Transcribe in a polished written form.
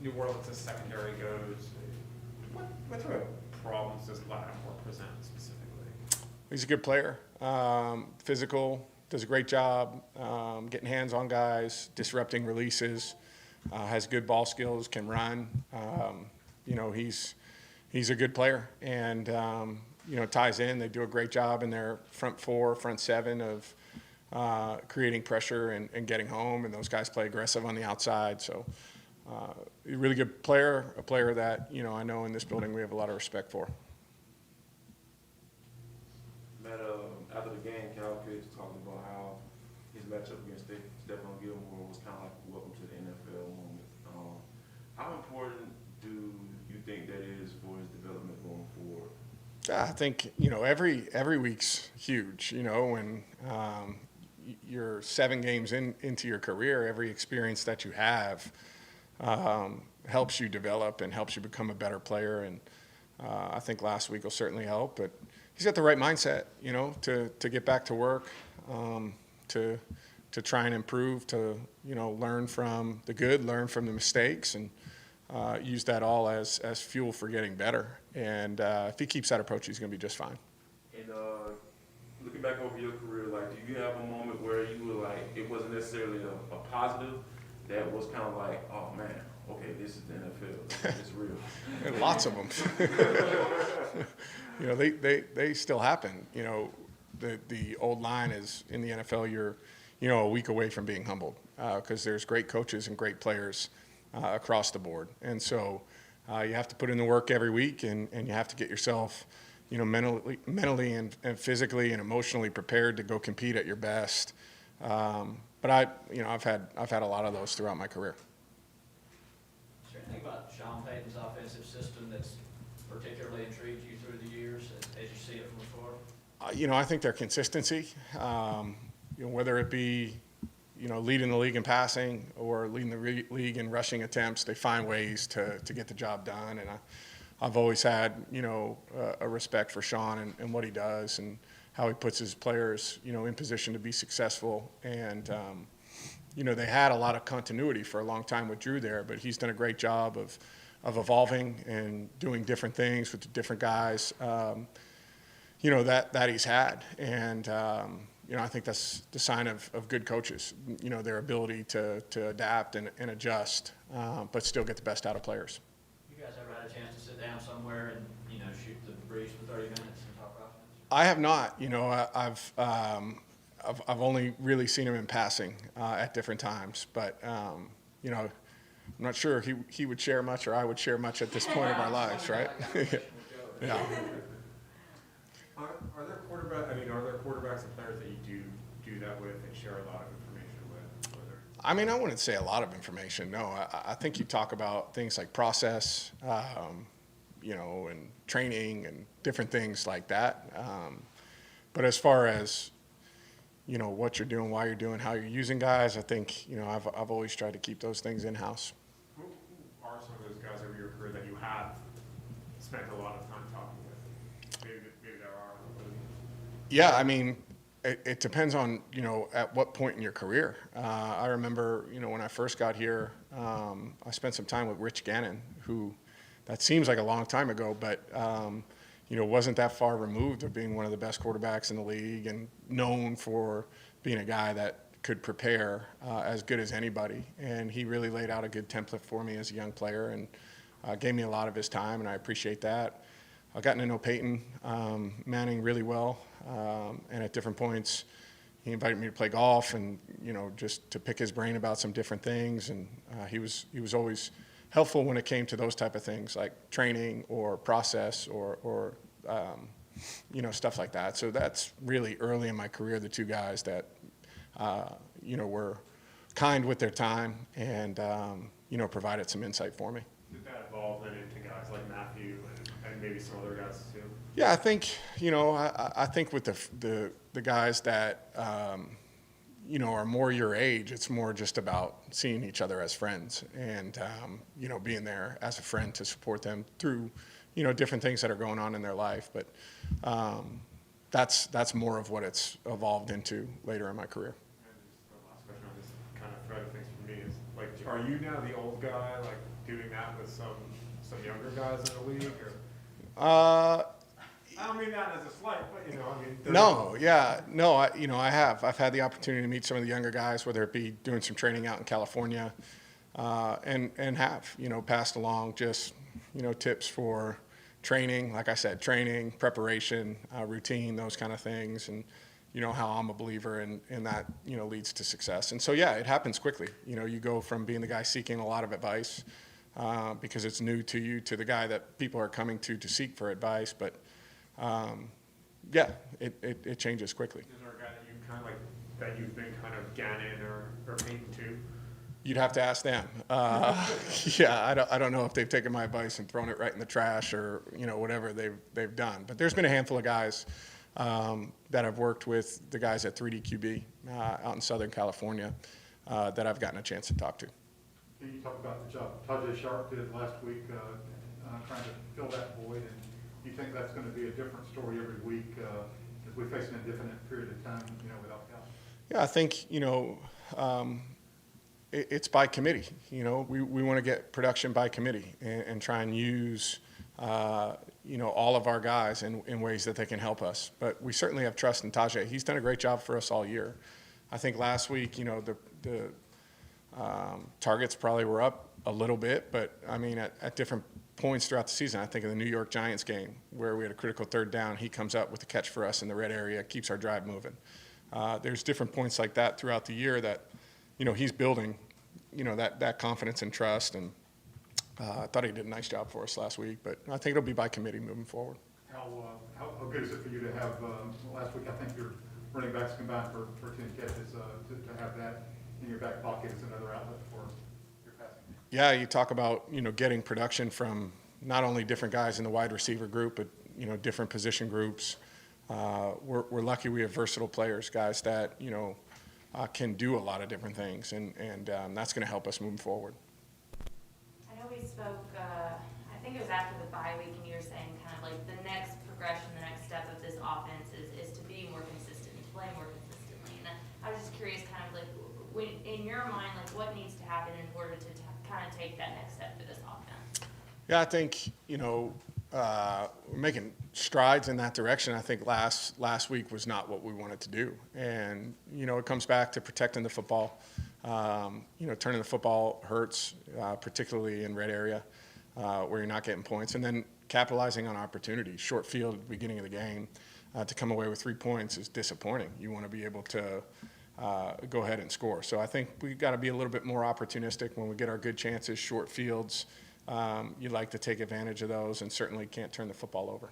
New Orleans' secondary goes, what type of problems does Lattimore present specifically? He's a good player, physical, does a great job getting hands on guys, disrupting releases, has good ball skills, can run. He's a good player, and ties in. They do a great job in their front four, front seven of creating pressure and getting home, and those guys play aggressive on the outside. So a really good player, a player that I know in this building we have a lot of respect for. Matt, after the game, Cal Pitts talked about how his matchup against Stephon Gilmore was kind of like a welcome to the NFL moment. How important do you think that is for his development going forward? I think every week's huge. When you're 7 games into your career, every experience that you have helps you develop and helps you become a better player. And I think last week will certainly help. But he's got the right mindset, to get back to work, to try and improve, to learn from the good, learn from the mistakes, and use that all as fuel for getting better. And if he keeps that approach, he's going to be just fine. And looking back over your career, like, do you have a moment where you were like, it wasn't necessarily a positive, that was kind of like, oh man, okay, this is the NFL, it's real? And lots of them. They still happen. The old line is in the NFL, you're a week away from being humbled because there's great coaches and great players across the board. And so you have to put in the work every week, and you have to get yourself mentally and physically and emotionally prepared to go compete at your best. But I've had a lot of those throughout my career. Is there anything about Sean Payton's offensive system that's particularly intrigued you through the years as you see it from afar? I think their consistency, whether it be leading the league in passing or leading the league in rushing attempts, they find ways to get the job done. And I've always had a respect for Sean and what he does and how he puts his players in position to be successful. And they had a lot of continuity for a long time with Drew there, but he's done a great job of evolving and doing different things with the different guys that he's had. And I think that's the sign of good coaches, their ability to adapt and adjust, but still get the best out of players. You guys ever had a chance to sit down somewhere and shoot the breeze for 30 minutes and talk offense? I have not. I've only really seen him in passing at different times, but I'm not sure he would share much or I would share much at this point of our lives, right? Yeah. Are there quarterbacks and players that you do that with and share a lot of information with? I wouldn't say a lot of information. No, I think you talk about things like process, and training and different things like that. But as far as what you're doing, why you're doing, how you're using guys, I think I've always tried to keep those things in house. Who are some of those guys over your career that you have spent a lot of time talking with? Maybe there are. Yeah, it depends on at what point in your career. I remember when I first got here, I spent some time with Rich Gannon, who that seems like a long time ago, but wasn't that far removed of being one of the best quarterbacks in the league and known for being a guy that could prepare as good as anybody. And he really laid out a good template for me as a young player and gave me a lot of his time, and I appreciate that. I've gotten to know Peyton Manning really well, and at different points he invited me to play golf and just to pick his brain about some different things, and he was always helpful when it came to those type of things like training or process or stuff like that. So that's really early in my career, the two guys that were kind with their time and provided some insight for me. Did that evolve then into guys like Matthew and maybe some other guys too? Yeah, I think I think with the guys that are more your age, it's more just about seeing each other as friends and being there as a friend to support them through different things that are going on in their life. But that's more of what it's evolved into later in my career. And just the last question on this kind of thread of things for me is, like, are you now the old guy? Like, doing that with some younger guys in the league, or? Uh, I don't mean that as a slight, but, you know, I mean. No, yeah, no, I have. I've had the opportunity to meet some of the younger guys, whether it be doing some training out in California, and have, passed along just, tips for training, like I said, training, preparation, routine, those kind of things, and, how I'm a believer in that, leads to success. And so, yeah, it happens quickly. You go from being the guy seeking a lot of advice, because it's new to you, to the guy that people are coming to seek for advice, but yeah, it changes quickly. Is there a guy that you kind of like, that you think kind of Gannon or Peyton too? You'd have to ask them. Yeah, I don't know if they've taken my advice and thrown it right in the trash or, whatever they've done. But there's been a handful of guys that I've worked with, the guys at 3DQB out in Southern California, that I've gotten a chance to talk to. Can you talk about the job Tajay Sharp did last week, trying to fill that void, and do you think that's going to be a different story every week as we face an indefinite period of time, without Cal? Yeah, I think, it's by committee. We want to get production by committee and try and use, all of our guys in ways that they can help us. But we certainly have trust in Tajay. He's done a great job for us all year. I think last week, the targets probably were up a little bit, but I mean, at different points throughout the season. I think of the New York Giants game where we had a critical third down. He comes up with a catch for us in the red area, keeps our drive moving. There's different points like that throughout the year that, he's building, that confidence and trust. And I thought he did a nice job for us last week, but I think it'll be by committee moving forward. How good is it for you to have, last week I think your running backs combined for 10 catches, to have that in your back pocket as another outlet for your passing game? Yeah, you talk about, getting production from not only different guys in the wide receiver group, but, different position groups. We're lucky we have versatile players, guys that, can do a lot of different things, and that's going to help us moving forward. I know we spoke, I think it was after the bye week, and you were saying kind of like the next progression, the next step of this offense is to be more consistent, to play more consistently. And I was just curious, kind of like, in your mind, like what needs to happen in order to kind of take that next step for this offense? Yeah, I think, we're making strides in that direction. I think last week was not what we wanted to do. And, it comes back to protecting the football. Turning the football hurts, particularly in red area where you're not getting points. And then capitalizing on opportunities. Short field at the beginning of the game to come away with 3 points is disappointing. You want to be able to go ahead and score. So I think we've got to be a little bit more opportunistic when we get our good chances, short fields. You'd like to take advantage of those, and certainly can't turn the football over.